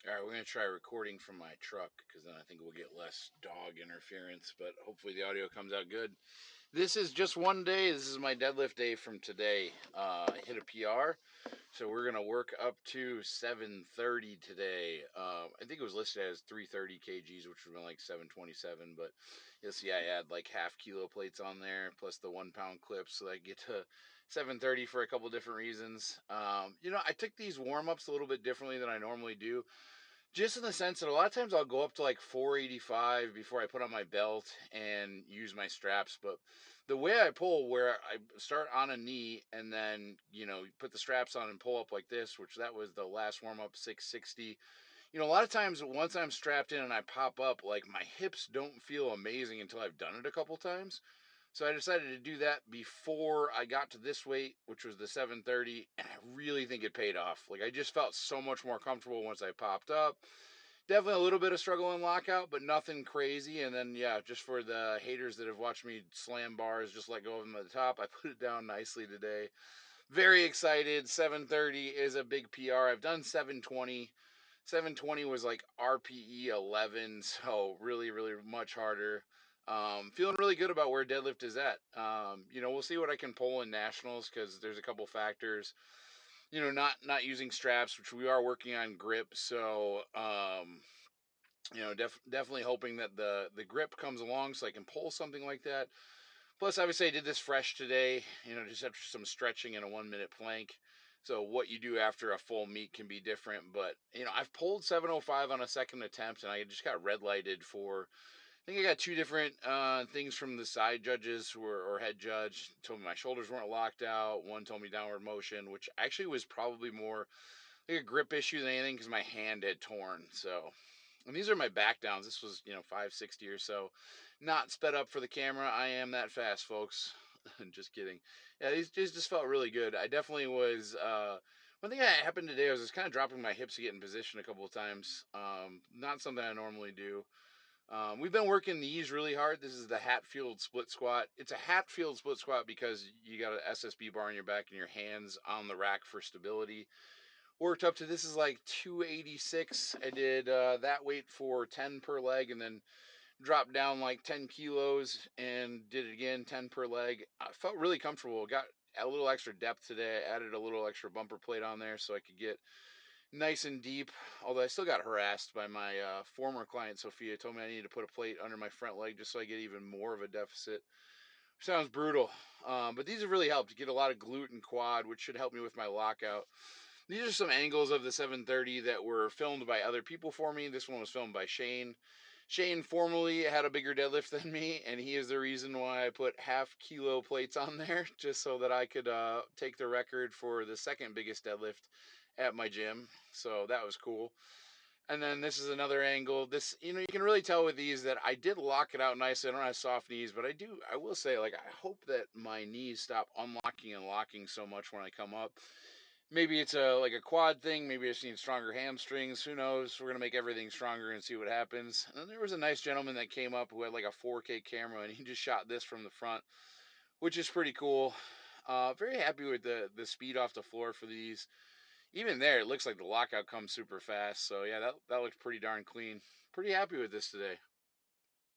All right, we're going to try recording from my truck because then I think we'll get less dog interference, but hopefully the audio comes out good. This is just one day. This is my deadlift day from today. I hit a PR, so we're going to work up to 730 today. I think it was listed as 330 kgs, which would have been like 727, but you'll see I add like half kilo plates on there, plus the 1 pound clips, so that I get to 730 for a couple different reasons. I took these warm-ups a little bit differently than I normally do. Just in the sense that a lot of times I'll go up to like 485 before I put on my belt and use my straps. But the way I pull, where I start on a knee and then, put the straps on and pull up like this, which that was the last warm up 660. A lot of times once I'm strapped in and I pop up, like my hips don't feel amazing until I've done it a couple times. So I decided to do that before I got to this weight, which was the 730, and I really think it paid off. Like I just felt so much more comfortable once I popped up. Definitely a little bit of struggle in lockout, but nothing crazy. And then yeah, just for the haters that have watched me slam bars, just let go of them at the top, I put it down nicely today. Very excited. 730 is a big PR. I've done 720. 720 was like RPE 11, so really, really much harder. Feeling really good about where deadlift is at. We'll see what I can pull in nationals because there's a couple factors. Not using straps, which we are working on grip. So, definitely hoping that the grip comes along so I can pull something like that. Plus, obviously, I did this fresh today, just after some stretching and a 1 minute plank. So what you do after a full meet can be different. But, I've pulled 705 on a second attempt, and I just got red lighted for, I think I got two different things from the side judges or head judge. Told me my shoulders weren't locked out. One told me downward motion, which actually was probably more like a grip issue than anything because my hand had torn. So, and these are my back downs. This was, 560 or so. Not sped up for the camera. I am that fast, folks. Just kidding. Yeah, these just felt really good. I definitely was. One thing that happened today was I was kind of dropping my hips to get in position a couple of times. Not something I normally do. We've been working these really hard. This is the Hatfield split squat. It's a Hatfield split squat because you got an SSB bar on your back and your hands on the rack for stability. Worked up to, this is like 286. I did that weight for 10 per leg and then dropped down like 10 kilos and did it again, 10 per leg. I felt really comfortable. Got a little extra depth today. I added a little extra bumper plate on there so I could get nice and deep. Although I still got harassed by my former client, Sophia. Told me I needed to put a plate under my front leg just so I get even more of a deficit. Sounds brutal. But these have really helped to get a lot of glute and quad, which should help me with my lockout. These are some angles of the 730 that were filmed by other people for me. This one was filmed by Shane. Shane formerly had a bigger deadlift than me, and he is the reason why I put half kilo plates on there, just so that I could take the record for the second biggest deadlift at my gym. So that was cool. And then this is another angle. This, you can really tell with these that I did lock it out nicely. I don't have soft knees, but I will say, like, I hope that my knees stop unlocking and locking so much when I come up. Maybe it's a quad thing. Maybe I just need stronger hamstrings. Who knows? We're going to make everything stronger and see what happens. And there was a nice gentleman that came up who had like a 4K camera, and he just shot this from the front, which is pretty cool. Very happy with the speed off the floor for these. Even there, it looks like the lockout comes super fast. So yeah, that looks pretty darn clean. Pretty happy with this today.